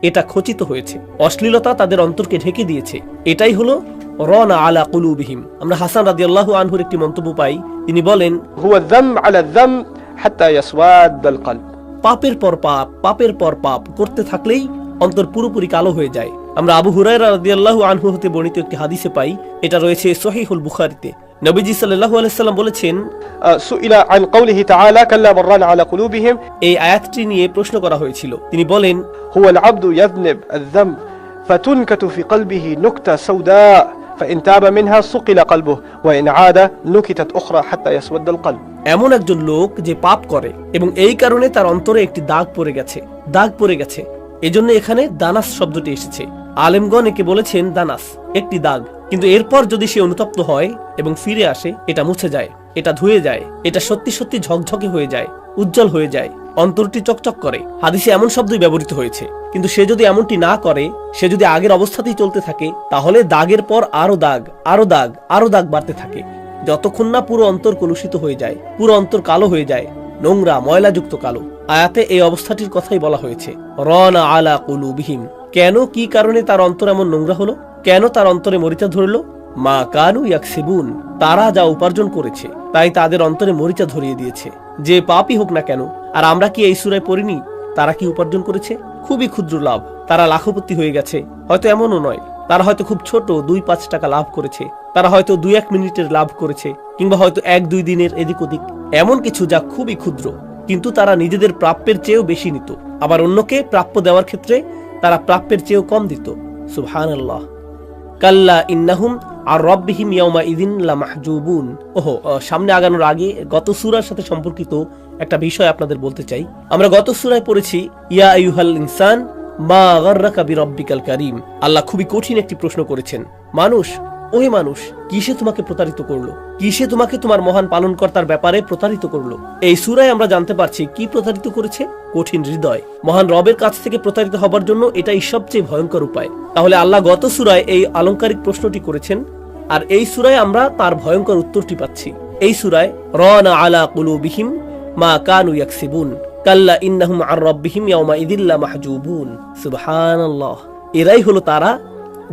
এটা খচিত হয়েছে, অশ্লীলতা তাদের অন্তরকে ঢেকে দিয়েছে। এটাই হলো রানা আলা কুলুবিহিম। আমরা হাসান রাদিয়াল্লাহু আনহুর একটি মন্তব্য পাই, তিনি বলেন, হুয়া যাম আলা যাম হাত্তা ইয়াসওয়াদাল কলব। পাপের পর পাপ, পাপের পর পাপ করতে থাকলেই অন্তর পুরোপুরি কালো হয়ে যায়। আমরা আবু হুরায়রা রাদিয়াল্লাহু আনহু হতে বর্ণিত একটি হাদিসে পাই, এটা রয়েছে সহিহুল বুখারীতে। নবীজি সাল্লাল্লাহু আলাইহি সাল্লাম বলেছেন, সুইলা আন কওলিহি তাআলা কাল্লা বাল রানা আলা কুলুবিহিম। এই আয়াতটি নিয়ে প্রশ্ন করা হয়েছিল। তিনি বলেন, হুয়াল আবদু ইয়াযনিব আয-যাম ফাতুনকাতু ফি কলবিহি নুকতা সাওদা فإن تاب منها صقل قلبه وإن عاد نكتت أخرى حتى يسود القلب। এমন একজন লোক যে পাপ করে এবং এই কারণে তার অন্তরে একটি দাগ পড়ে গেছে, দাগ পড়ে গেছে, এজন্য এখানে দানাস শব্দটি এসেছে। আলেমগণ একে বলেছেন দানাস, একটি দাগ। কিন্তু এরপর যদি সে অনুতপ্ত হয় এবং ফিরে আসে, এটা মুছে যায়, এটা ধুয়ে যায়, এটা সত্যি সত্যি ঝকঝকে হয়ে যায়, উজ্জ্বল হয়ে যায়, অন্তরটি চকচক করে। হাদিসে এমন শব্দই ব্যবহৃত হয়েছে। কিন্তু সে যদি এমনটি না করে, সে যদি আগের অবস্থাতেই চলতে থাকে, তাহলে দাগের পর আরো দাগ, আরো দাগ, আরো দাগ বাড়তে থাকে, যতক্ষণ না পুরো অন্তর কলুষিত হয়ে যায়, পুরো অন্তর কালো হয়ে যায়, নোংরা ময়লাযুক্ত কালো। আয়াতে এই অবস্থাটির কথাই বলা হয়েছে, রানা আলা কুলুবিহিম। কেন, কি কারণে তার অন্তর এমন নোংরা হলো? কেন তার অন্তরে মরিচা ধরলো? মা কানু ইয়াকসিবুন, তারা যা উপার্জন করেছে তাই তাদের অন্তরে মরিচা ধরিয়ে দিয়েছে। যে পাপই হোক না কেন। আর আমরা কি এই সূরায় পড়িনি তারা কি উপার্জন করেছে? খুবই ক্ষুদ্র লাভ। তারা লাখপতি হয়ে গেছে, হয়তো এমনও নয়। তারা হয়তো খুব ছোট 2-5 টাকা লাভ করেছে, তারা হয়তো 2-1 মিনিটের লাভ করেছে, কিংবা হয়তো 1-2 দিনের এদিক ওদিক, এমন কিছু যা খুবই ক্ষুদ্র। কিন্তু তারা নিজেদের প্রাপ্যের চেয়েও বেশি নিত, আবার অন্যকে প্রাপ্য দেওয়ার ক্ষেত্রে তারা প্রাপ্যের চেয়েও কম দিত। সুবহানাল্লাহ। কাল্লা ইন্নাহুম আর রব্বিহিম ইয়াউমা ইযিন লামাহজুবুন। ওহো, সামনে আগানোর আগে গত সূরার সাথে সম্পর্কিত একটা বিষয় আপনাদের বলতে চাই। আমরা গত সূরায় পড়েছি, ইয়া আইয়ুহাল ইনসান মা গাররাকা বিরাব্বিকাল কারীম। আল্লাহ খুবই কঠিন একটি প্রশ্ন করেছেন, মানুষ, ওহে মানুষ, কিসে তোমাকে প্রতারিত করলো? কিসে তোমাকে তোমার মহান পালনকর্তার ব্যাপারে প্রতারিত করলো? এই সূরায় আমরা জানতে পারছি কি প্রতারিত করেছে। কঠিন হৃদয়। মহান রবের কাছ থেকে প্রতারিত হবার জন্য এটাই সবচেয়ে ভয়ঙ্কর উপায়। তাহলে আল্লাহ গত সূরায় এই আলংকারিক প্রশ্নটি করেছেন, আর এই সূরায় আমরা তার ভয়ঙ্কর উত্তরটি পাচ্ছি। এই সূরায় রানা আলা কুলুবিহিম মা কানু ইয়াকসিবুন কাল্লা ইন্নাহুম আর রব্বিহিম ইয়াউমা ইযিন লামাহজুবুন। সুবহানাল্লাহ। এরাই হলো তারা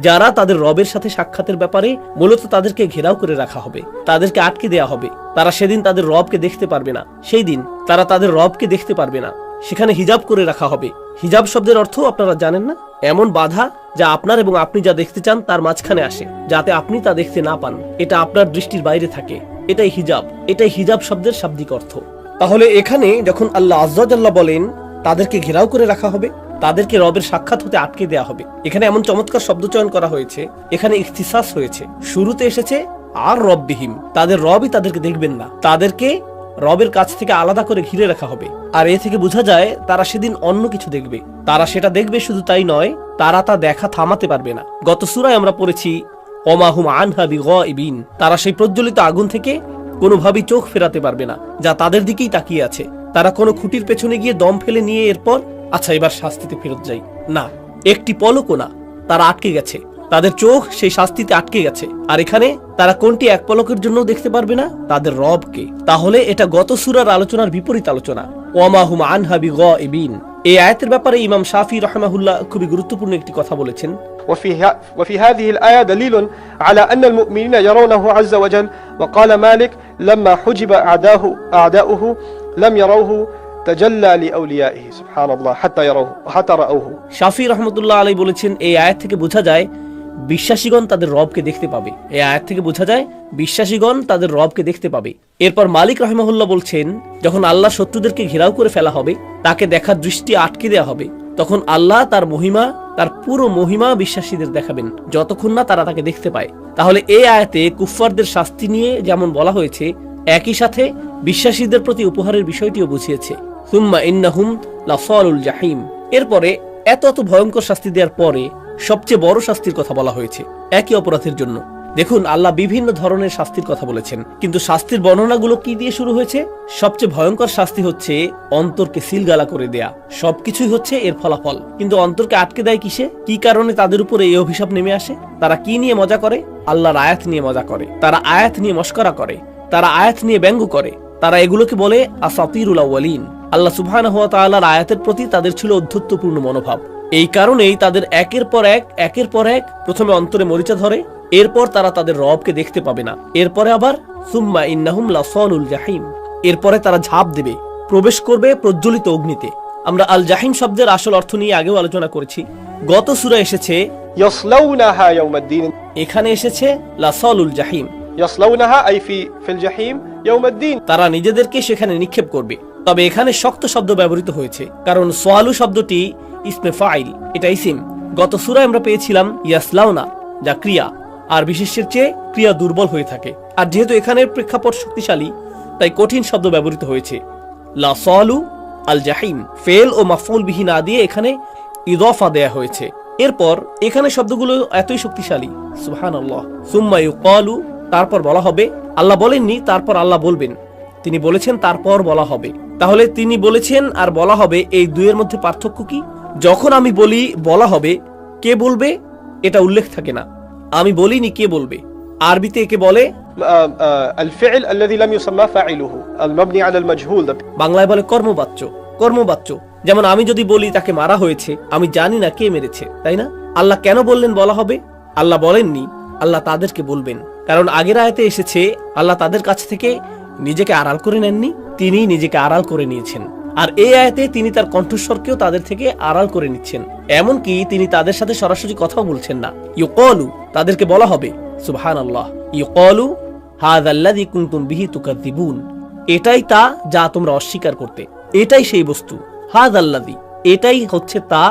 যারা তাদের রবের সাথে সাক্ষাতের ব্যাপারে মূলত তাদেরকে ঘেরাও করে রাখা হবে, তাদেরকে আটকে দেয়া হবে। তারা সেদিন তাদের রবকে দেখতে পারবে না। সেই দিন তারা তাদের রবকে দেখতে পারবে না। সেখানে হিজাব করে রাখা হবে। হিজাব শব্দের অর্থ আপনারা জানেন না? এমন বাধা যা আপনার এবং আপনি যা দেখতে চান তার মাঝখানে আসে, যাতে আপনি তা দেখতে না পান। এটা আপনার দৃষ্টির বাইরে থাকে। এটাই হিজাব। এটাই হিজাব শব্দের শাব্দিক অর্থ। তাহলে এখানে যখন আল্লাহ আযজা ওয়া জাল্লা বলেন তাদেরকে ঘেরাও করে রাখা হবে, তাদেরকে রবের সাক্ষাৎ হতে আটকে দেয়া হবে, এখানে এমন চমৎকার শব্দ চয়ন করা হয়েছে। এখানে ইখতিসাস হয়েছে। শুরুতে এসেছে আর রব্বিহিম, তাদের রবই তাদেরকে দেখবেন না, তাদেরকে রবের কাছ থেকে আলাদা করে ঘিরে রাখা হবে। আর এ থেকে বোঝা যায় তারা সেদিন অন্য কিছু দেখবে। তারা সেটা দেখবে, শুধু তাই নয়, তারা তা দেখা থামাতে পারবে না। গত সূরায় আমরা পড়েছি, ওমা হুম আনহা বিগাইবিন, তারা সেই প্রজ্বলিত আগুন থেকে কোনোভাবেই চোখ ফেরাতে পারবে না, যা তাদের দিকেই তাকিয়ে আছে। তারা কোনো খুঁটির পেছনে গিয়ে দম ফেলে নিয়ে এরপর আচ্ছা এবার শাস্তিতে ফেরত যাই, না, একটি পলকও না। তারা আটকে গেছে, তাদের চোখ সেই শাস্তিতে আটকে গেছে। আর এখানে তারা কোনটি এক পলকের জন্য দেখতে পারবে না? তাদের রবকে। তাহলে এটা গত সূরার আলোচনার বিপরীত আলোচনা। ওমা হুম আনহা বিগাইবিন। এই আয়াতের ব্যাপারে ইমাম শাফি রাহিমাহুল্লাহ খুবই গুরুত্বপূর্ণ একটি কথা বলেছেন। وفي هذه الآية دليل على أن المؤمنين يرونه عز وجل. وقال مالك لما حجب أعداؤه لم يروه تجلى لأوليائه سبحان الله حتى رأوه. শাফি রাহমাতুল্লাহ আলাইহি বলেছেন, এই আয়াত থেকে বোঝা যায় বিশ্বাসীগণ তাদের রবকে দেখতে পাবে। এই আয়াত থেকে বোঝা যায় বিশ্বাসীগণ তাদের রবকে দেখতে পাবে। এরপর মালিক রাহিমাহুল্লাহ বলছেন, যখন আল্লাহ শত্রুদেরকে ঘেরাও করে ফেলা হবে, তাকে দেখার দৃষ্টি আটকে দেওয়া হবে, তখন আল্লাহ তার মহিমা, তার পুরো মহিমা বিশ্বাসীদের দেখাবেন, যতক্ষণ না তারা তাকে দেখতে পায়। তাহলে এই আয়াতে কুফফারদের শাস্তি নিয়ে যেমন বলা হয়েছে, একই সাথে বিশ্বাসীদের প্রতি উপহারের বিষয়টিও বুঝিয়েছে। সুম্মা ইন্নাহুম লাসালুল জাহিম। এরপরে এত ভয়ঙ্কর শাস্তি দেওয়ার পরে সবচেয়ে বড় শাস্তির কথা বলা হয়েছে একই অপরাধের জন্য। দেখুন, আল্লাহ বিভিন্ন ধরনের শাস্তির কথা বলেছেন, কিন্তু শাস্তির বর্ণনাগুলো কি দিয়ে শুরু হয়েছে? সবচেয়ে ভয়ঙ্কর শাস্তি হচ্ছে অন্তরকে সিলগালা করে দেয়া। সবকিছুই হচ্ছে এর ফলাফল, কিন্তু অন্তরকে আটকে দেয় কিসে? কি কারণে তাদের উপরে এই অভিশাপ নেমে আসে? তারা কি নিয়ে মজা করে? আল্লাহর আয়াত নিয়ে মজা করে, তারা আয়াত নিয়ে মস্করা করে, তারা আয়াত নিয়ে ব্যঙ্গ করে, তারা এগুলোকে বলে আসাতিরুল আউয়ালিন। আল্লাহ সুবহানাহু ওয়া তাআলার আয়াতের প্রতি তাদের ছিল অধ্যত্বপূর্ণ মনোভাব। এই কারণেই তাদের একের পর এক প্রথমে অন্তরে মরিচা ধরে, এরপর তারা তাদের রবকে দেখতে পাবে না, এরপরে আবার সুম্মা ইন্নাহুম লাসালুল জাহিম, এরপরে তারা ঝাঁপ দেবে, প্রবেশ করবে প্রজ্বলিত অগ্নিতে। আমরা আল জাহিম শব্দের আসল অর্থ নিয়ে আগেও আলোচনা করেছি। গত সূরা এসেছে يصلونها يوم الدين এখানে এসেছে লাসালুল জাহিম, يصلونها أي في الجحيم يوم الدين তারা নিজেদেরকে সেখানে নিক্ষেপ করবে। তবে এখানে শক্ত শব্দ ব্যবহৃত হয়েছে, কারণ সোয়ালু শব্দটি ইসমে ফাইল, এটা ইসিম। গত সূরায় আমরা পেয়েছিলাম ইয়াসলাউনা, যা ক্রিয়া, আর বিশেষ্যের চেয়ে ক্রিয়া দুর্বল হয়ে থাকে। আর যেহেতু এখানের প্রেক্ষাপট শক্তিশালী, তাই কঠিন শব্দ ব্যবহৃত হয়েছে। লাসালু আল জাহিম, ফেল ও মাফউল বিহি না দিয়ে এখানে ইদাফা দেয়া হয়েছে। এরপর এখানে শব্দগুলো এতই শক্তিশালী, সুবহানাল্লাহ। সুম্মা ইউকালু, তারপর বলা হবে। আল্লাহ বলেননি তারপর আল্লাহ বলবেন, তিনি বলেছেন তারপর বলা হবে। তাহলে তিনি বলেছেন আর বলা হবে, এই দুইয়ের মধ্যে পার্থক্য কি? যখন আমি বলি বলা হবে, কে বলবে এটা উল্লেখ থাকে না। আমি বলিনি, কে বলবে? আরবিতে একে বলে الفعل الذي لم يسمى فاعله المبني على المجهول বাংলায় বলে কর্মবাচ্য। কর্মবাচ্য যেমন আমি যদি বলি তাকে মারা হয়েছে, আমি জানি না কে মেরেছে, তাই না? আল্লাহ কেন বললেন বলা হবে? আল্লাহ বলেননি, আল্লাহ তাদেরকে বলবেন। কারণ আগের আয়াতে এসেছে আল্লাহ তাদের কাছ থেকে নিজেকে আড়াল করে নেননি, তিনি নিজেকে আড়াল করে নিয়েছেন। আর এই আয়াতে তিনি তার কণ্ঠস্বরকেও তাদের থেকে আড়াল করে নিচ্ছেন, এমনকি তিনি তাদের সাথে সরাসরি কথাও বলছেন না। ইউকালু, তাদেরকে বলা হবে। সুবহানাল্লাহ। ইউকালু হাযাল্লাযী কুনতুম বিহি তুকাযযিবুন, এটাই তা যা তোমরা অস্বীকার করতে, এটাই সেই বস্তু। হাযাল্লাযী, এটাই হচ্ছে তা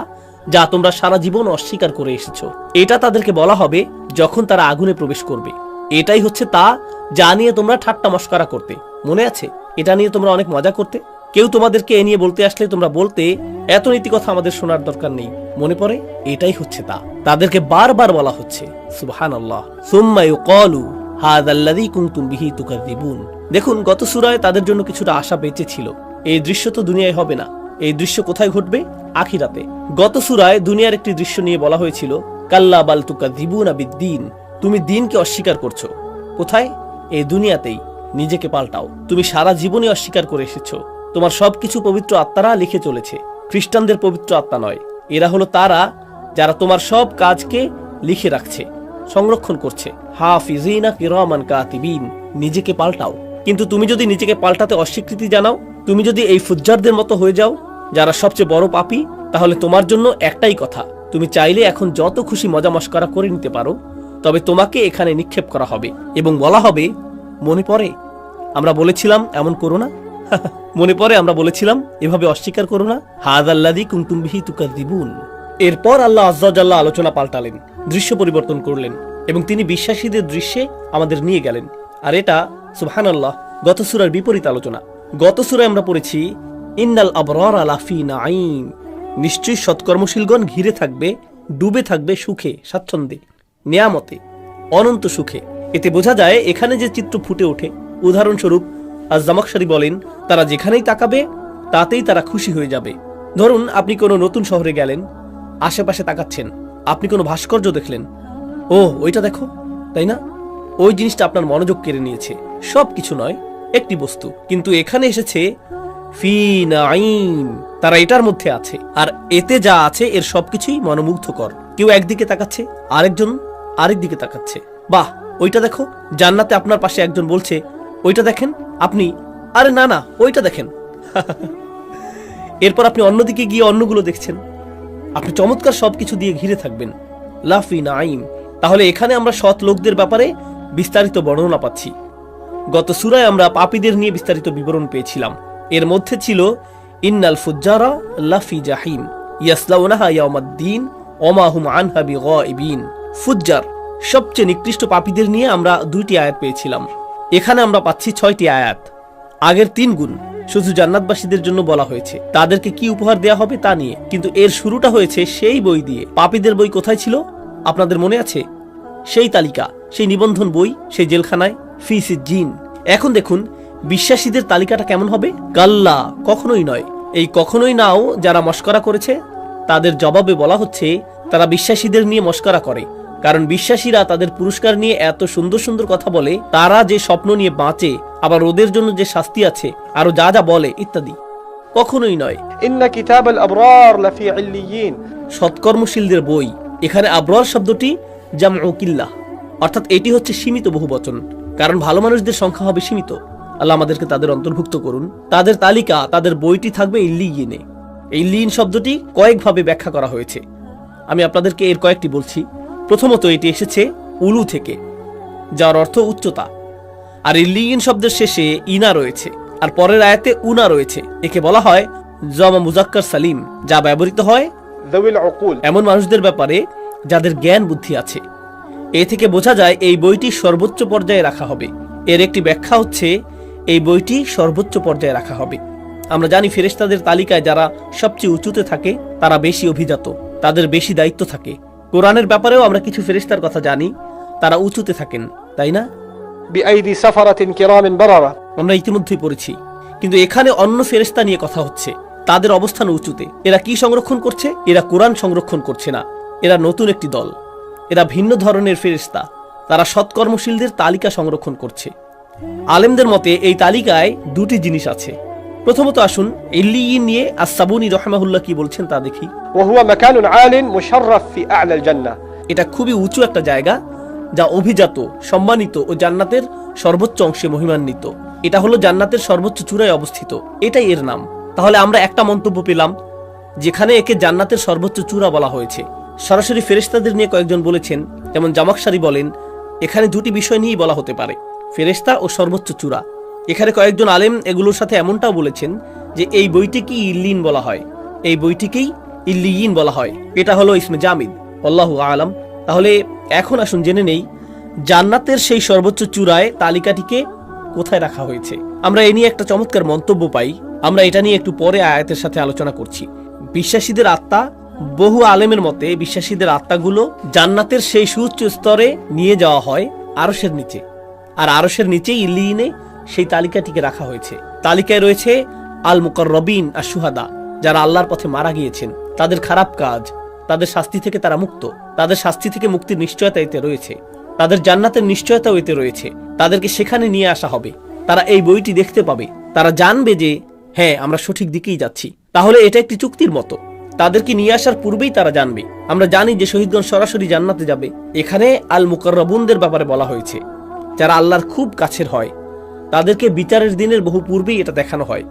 যা তোমরা সারা জীবন অস্বীকার করে এসেছো। এটা তাদেরকে বলা হবে যখন তারা আগুনে প্রবেশ করবে। এটাই হচ্ছে তা যা নিয়ে তোমরা ঠাট্টা মশকরা করতে, মনে আছে? এটা নিয়ে তোমরা অনেক মজা করতে। কেউ তোমাদেরকে এ নিয়ে বলতে আসলে তোমরা বলতে, এত নীতি কথা আমাদের শোনার দরকার নেই, মনে পড়ে? এটাই হচ্ছে তা, তাদেরকে বারবার বলা হচ্ছে। সুবহানাল্লাহ। সুম্মা ইউকালু হাযাল্লাযী কুনতুম বিহি তুকাযযিবুন। দেখুন, গত সূরায় তাদের জন্য কিছুটা আশা বেঁচে ছিল। এই দৃশ্য তো দুনিয়ায় হবে না, এই দৃশ্য কোথায় ঘটবে? আখিরাতে। গত সূরায় দুনিয়ার একটি দৃশ্য নিয়ে বলা হয়েছিল, কাল্লা বাল তুকাযযিবুনা বিদ্দীন, তুমি দিনকে অস্বীকার করছো। কোথায়? এই দুনিয়াতেই। নিজেকে পাল্টাও। তুমি সারা জীবনই অস্বীকার করে এসেছো। তোমার সবকিছু পবিত্র আত্মারা লিখে চলেছে, খ্রিস্টানদের পবিত্র আত্মা নয়। এরা হলো তারা যারা তোমার সব কাজকে লিখে রাখছে, সংরক্ষণ করছে। হাফিজিনা কিরামান কাতিবিন, নিজেকে পাল্টাও। কিন্তু তুমি যদি নিজেকে পাল্টাতে অস্বীকৃতি জানাও, তুমি যদি এই ফুজ্জারদের মতো হয়ে যাও যারা সবচেয়ে বড় পাপী, তাহলে তোমার জন্য একটাই কথা, তুমি চাইলে এখন যত খুশি মজা মস্করা করে নিতে পারো, তবে তোমাকে এখানে নিক্ষেপ করা হবে এবং বলা হবে, মনে পড়ে আমরা বলেছিলাম এমন করো না? মনে পড়ে আমরা বলেছিলাম এভাবে অস্বীকার করো না? হাযাল্লাযী কুনতুম বিহি তুকাযযিবুন। এরপর আল্লাহ আযজা ওয়া জাল্লা আলোচনা পাল্টালেন, দৃশ্য পরিবর্তন করলেন এবং তিনি বিশ্বাসীদের দৃশ্যে আমাদের নিয়ে গেলেন। আর এটা সুবহানাল্লাহ গত সূরার বিপরীত আলোচনা। গত সূরায় আমরা পড়েছি, ইন্নাল আবরারা লাফি নাঈম, নিশ্চয়ই সৎকর্মশীলগণ ঘিরে থাকবে, ডুবে থাকবে সুখে, স্বাচ্ছন্দ্যে, নিয়ামতে, অনন্ত সুখে। এতে বোঝা যায় এখানে যে চিত্র ফুটে ওঠে, উদাহরণস্বরূপ আজ-জামাখশারী বলেন, তারা যেখানেই তাকাবে তাতেই তারা খুশি হয়ে যাবে। ধরুন আপনি কোনো নতুন শহরে গেলেন, আশেপাশে তাকাচ্ছেন, আপনি কোনো ভাস্কর্য দেখলেন, ও ওইটা দেখো, তাই না? ওই জিনিসটা আপনার মনোযোগ কেড়ে নিয়েছে। সব কিছু নয়, একটি বস্তু। কিন্তু এখানে এসেছে ফি নাঈম, তারা এটার মধ্যে আছে, আর এতে যা আছে এর সবকিছুই মনোমুগ্ধকর। কেউ একদিকে তাকাচ্ছে, আরেকজন আরেক দিকে তাকাচ্ছে। বাহ, ওইটা দেখো। জান্নাতে আপনার পাশে একজন বলছে, ওইটা দেখেন। আপনি, আরে না না, ওইটা দেখেন। এরপর আপনি অন্যদিকে গিয়ে অন্যগুলো দেখছেন। আপনি চমৎকার সবকিছু দিয়ে ঘিরে থাকবেন। লাফি নাঈম। তাহলে এখানে আমরা সৎ লোকদের ব্যাপারে বিস্তারিত বর্ণনা পাচ্ছি। গত সূরায় আমরা পাপীদের নিয়ে বিস্তারিত বিবরণ পেয়েছিলাম। এর মধ্যে ছিল ইন্নাল ফুজ্জারা লাফি জাহিম ইয়াসলাউনাহা ইয়াউমাদ্দিন ওয়া মা হুম আনহা বিগাইবিন। ফুজ্জার, সবচেয়ে নিকৃষ্ট পাপীদের নিয়ে আমরা 2টি আয়াত পেয়েছিলাম। এখানে আমরা পাচ্ছি 6টি আয়াত। আগের 3 গুণ শুধু জান্নাতবাসীদের জন্য বলা হয়েছে, তাদেরকে কি উপহার দেয়া হবে তা নিয়ে। কিন্তু এর শুরুটা হয়েছে সেই বই দিয়ে। পাপীদের বই কোথায় ছিল আপনাদের মনে আছে? সেই তালিকা, সেই নিবন্ধন বই, সেই জেলখানায়, ফি সিজ্জিন। এখন দেখুন বিশ্বাসীদের তালিকাটা কেমন হবে? কাল্লা, কখনোই নয়। এই কখনোই নাও যারা মশকরা করেছে তাদের জবাবে বলা হচ্ছে তারা বিশ্বাসীদের নিয়ে মশকরা করে, কারণ বিশ্বাসীরা তাদের পুরস্কার নিয়ে এত সুন্দর সুন্দর কথা বলে, তারা যে স্বপ্ন নিয়ে বাঁচে, আবার ওদের জন্য যে শাস্তি আছে, আরো যা যা বলে ইত্যাদি। কখনোই নয়। ইন্না কিতাবাল আবরার লাফি ইল্লিয়িন, সৎকর্মশীলদের বই। এখানে আবরার শব্দটি জামউ কিল্লাহ, অর্থাৎ এটি হচ্ছে সীমিত বহুবচন, কারণ ভালো মানুষদের সংখ্যা হবে সীমিত। আল্লাহ আমাদেরকে তাদের অন্তর্ভুক্ত করুন। তাদের তালিকা, তাদের বইটি থাকবে ইল্লিয়িনে। ইল্লিয়িন শব্দটি কয়েকভাবে ব্যাখ্যা করা হয়েছে, আমি আপনাদেরকে এর কয়েকটি বলছি। প্রথমত, এটি এসেছে উলু থেকে, যার অর্থ উচ্চতা। আর ইল্লিয়িন শব্দের শেষে ইনা রয়েছে, আর পরের আয়াতে উনা রয়েছে। একে বলা হয় জামা মুজাক্কার সালিম, যা ব্যবহৃত হয় ذوي العقول এমন মানুষদের ব্যাপারে যাদের জ্ঞান বুদ্ধি আছে। এ থেকে বোঝা যায় এই বইটি সর্বোচ্চ পর্যায়ে রাখা হবে। এর একটি ব্যাখ্যা হচ্ছে এই বইটি সর্বোচ্চ পর্যায়ে রাখা হবে। আমরা জানি ফেরেশতাদের তালিকায় যারা সবচেয়ে উঁচুতে থাকে তারা বেশি অভিজাত, তাদের বেশি দায়িত্ব থাকে। কোরআনের ব্যাপারেও আমরা কিছু ফেরেশতার কথা জানি, তারা উঁচুতে থাকেন, তাই না? بأيدي سفرة كرام بررة আমরা ইতিমধ্যেই পড়েছি। কিন্তু এখানে অন্য ফেরেশতা নিয়ে কথা হচ্ছে, তাদের অবস্থান উঁচুতে। এরা কি সংরক্ষণ করছে? এরা কোরআন সংরক্ষণ করছে না, এরা নতুন একটি দল, এরা ভিন্ন ধরনের ফেরেশতা। তারা সৎকর্মশীলদের তালিকা সংরক্ষণ করছে। আলেমদের মতে এই তালিকায় দুটি জিনিস আছে। প্রথমত আসুন ইল্লিয়িন নিয়ে আস-সাবুনি রাহিমাহুল্লাহ কি বলছেন তা দেখি। وهو مكان عال مشرف في أعلى الجنة এটা খুবই উঁচু একটা জায়গা, যা অভিজাত, সম্মানিত ও জান্নাতের সর্বোচ্চ অংশে মহিমান্বিত। এটা হলো জান্নাতের সর্বোচ্চ চূড়ায় অবস্থিত, এটাই এর নাম। তাহলে আমরা একটা মন্তব্য পেলাম, যেখানে একে জান্নাতের সর্বোচ্চ চূড়া বলা হয়েছে। সরাসরি ফেরেশতাদের নিয়ে কয়েকজন বলেছেন, যেমন জামাকশারি বলেন, এখানে দুটি বিষয় নিয়েই বলা হতে পারে, ফেরেশতা ও সর্বোচ্চ চূড়া। এখানে কয়েকজন আলেম এগুলোর সাথে এমনটাও বলেছেন যে এই বইটিকে ইল্লিয়িন বলা হয়, এই বইটিকেই ইল্লিয়িন বলা হয়। এটা হলো ইসমে জামিদ, আল্লাহু আলাম। তাহলে এখন আসুন জেনে নেই জান্নাতের সেই সর্বোচ্চ চূড়ায় তালিকাটিকে কোথায় রাখা হয়েছে। আমরা এ নিয়ে একটা চমৎকার মন্তব্য পাই, আমরা এটা নিয়ে একটু পরে আয়াতের সাথে আলোচনা করছি। বিশ্বাসীদের আত্মা, বহু আলেমের মতে বিশ্বাসীদের আত্মাগুলো জান্নাতের সেই সুউচ্চ স্তরে নিয়ে যাওয়া হয় আরশের নিচে, আর আরশের নিচেই ইল্লিয়িনে সেই তালিকাটিকে রাখা হয়েছে। তালিকায় রয়েছে আল মুকাররবিন আশ-শুহাদা, যারা আল্লাহর পথে মারা গিয়েছেন, তাদের খারাপ কাজ, তাদের শাস্তি থেকে তারা মুক্ত, তাদের শাস্তি থেকে মুক্তির নিশ্চয়তা এতে রয়েছে, তাদের জান্নাতের নিশ্চয়তাও এতে রয়েছে। তাদেরকে সেখানে নিয়ে আসা হবে, তারা এই বইটি দেখতে পাবে, তারা জানবে যে হ্যাঁ আমরা সঠিক দিকেই যাচ্ছি। তাহলে এটা একটি চুক্তির মতো, তাদেরকে নিয়ে আসার পূর্বেই তারা জানবে। আমরা জানি যে শহীদগণ সরাসরি জান্নাতে যাবে। এখানে আল মুকাররবুনদের ব্যাপারে বলা হয়েছে, যারা আল্লাহর খুব কাছের হয়, তাদেরকে বিচারের দিনের বহু পূর্বেই এটা দেখানো হয়।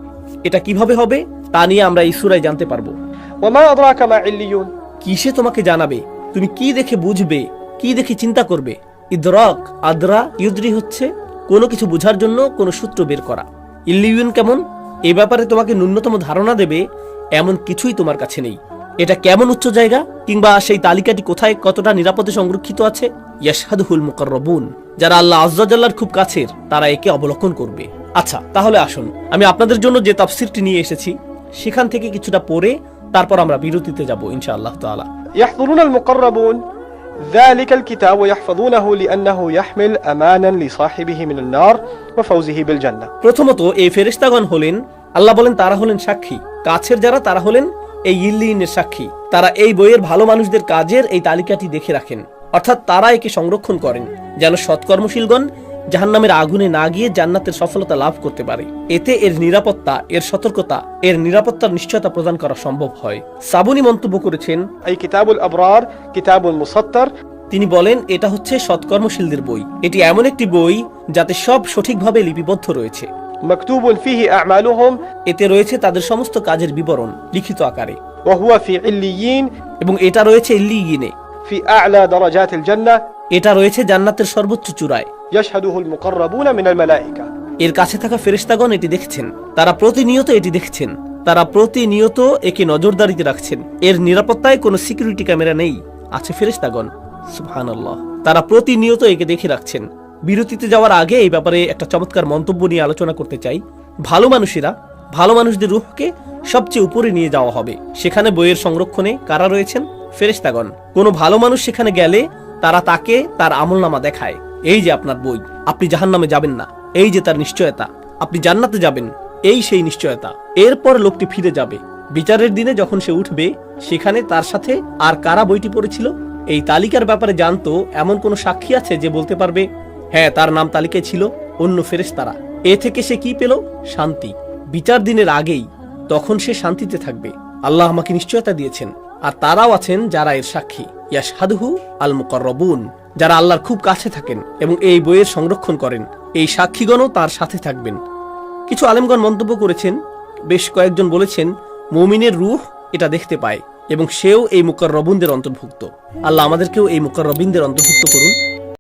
এটা কিভাবে হবে তা নিয়ে আমরা এই সূরায় জানতে পারবো। وما أدراك ما عليون কিসে তোমাকে জানাবে, তুমি কি দেখে বুঝবে, কি দেখে চিন্তা করবে। ইদরাক, আদরা, ইউদ্রি হচ্ছে কোনো কিছু বোঝার জন্য কোনো সূত্র বের করা। ইল্লিয়িন কেমন, এ ব্যাপারে তোমাকে ন্যূনতম ধারণা দেবে এমন কিছুই তোমার কাছে নেই। এটা কেমন উচ্চ জায়গা, কিংবা সেই তালিকাটি কোথায় কতটা নিরাপদে সংরক্ষিত আছে। ইয়াশহাদুহুল মুকাররবুন, যারা আল্লাহ আযজা জাল্লার খুব কাছের, তারা একে অবলোকন করবে। আচ্ছা, তাহলে আসুন আমি আপনাদের জন্য যে তাফসীরটি নিয়ে এসেছি সেখান থেকে কিছুটা পড়ে তারপর আমরা বিরতিতে যাব ইনশাআল্লাহ তাআলা। يحضرون المقربون ذلك الكتاب ويحفظونه لأنه يحمل أمانا لصاحبه من النار وفوزه بالجنة প্রথমত এই ফেরেশতাগণ হলেন, আল্লাহ বলেন তারা হলেন সাক্ষী, কাছের যারা তারা হলেন এই ইল্লিয়িনের সাক্ষী। তারা এই বইয়ের ভালো মানুষদের কাজের এই তালিকাটি দেখে রাখেন, অর্থাৎ তারা একে সংরক্ষণ করেন যেন সৎকর্মশীলগণ জাহান্নামের আগুনে না গিয়ে জান্নাতের সফলতা লাভ করতে পারে। এতে এর নিরাপত্তা, এর সতর্কতা, এর নিরাপত্তার নিশ্চয়তা প্রদান করা সম্ভব হয়। সাবুনি মন্তব্য করেছেন, أي كتاب الأبرار كتاب مسطر তিনি বলেন এটা হচ্ছে সৎকর্মশীলদের বই। এটি এমন একটি বই যাতে সব সঠিকভাবে লিপিবদ্ধ রয়েছে। مكتوب فيه أعمالهم এতে রয়েছে তাদের সমস্ত কাজের বিবরণ লিখিত আকারে, وهو في عليين এবং এটা রয়েছে ইল্লিয়িনে, في أعلى درجات الجنة এটা রয়েছে জান্নাতের সর্বোচ্চ চূড়ায়। يشهده المقربون من الملائكة এর কাছে থাকা ফেরেশতাগণ এটি দেখছেন, তারা প্রতিনিয়ত এটি দেখছেন, তারা প্রতিনিয়ত একে নজরদারিতে রাখছেন। এর নিরাপত্তায় কোনো সিকিউরিটি ক্যামেরা নেই, আছে ফেরেশতাগণ। সুবহানাল্লাহ, তারা প্রতিনিয়ত একে দেখে রাখছেন। বিরতিতে যাওয়ার আগে এই ব্যাপারে একটা চমৎকার মন্তব্য নিয়ে আলোচনা করতে চাই। ভালো মানুষেরা, ভালো মানুষদের রূহকে সবচেয়ে উপরে নিয়ে যাওয়া হবে। সেখানে বইয়ের সংরক্ষণে কারা রয়েছেন? ফেরেশতাগণ। কোনো ভালো মানুষ সেখানে গেলে তারা তাকে তার আমলনামা দেখায়, এই যে আপনার বই, আপনি জাহান্নামে যাবেন না, এই যে তার নিশ্চয়তা, আপনি জান্নাতে যাবেন, এই সেই নিশ্চয়তা। এরপর লোকটি ফিরে যাবে বিচারের দিনে, যখন সে উঠবে সেখানে তার সাথে আর কারা বইটি পড়েছিল এই তালিকার ব্যাপারে জানতো এমন কোন সাক্ষী আছে যে বলতে পারবে হ্যাঁ তার নাম তালিকায় ছিল? অন্য ফেরেশতারা। এ থেকে সে কি পেল? শান্তি। বিচার দিনের আগেই তখন সে শান্তিতে থাকবে। আল্লাহ আমাকে নিশ্চয়তা দিয়েছেন আর তারাও আছেন যারা এর সাক্ষী, ইয়াশহাদুহু আল মুকাররাবুন, যারা আল্লাহর খুব কাছে থাকেন এবং এই বইয়ের সংরক্ষণ করেন। এই সাক্ষীগণও তার সাথে থাকবেন। কিছু আলেমগণ মন্তব্য করেছেন, বেশ কয়েকজন বলেছেন মুমিনের রূহ এটা দেখতে পায় এবং সেও এই মুকাররাবুনদের অন্তর্ভুক্ত। আল্লাহ আমাদেরকেও এই মুকাররাবিনদের অন্তর্ভুক্ত করুন।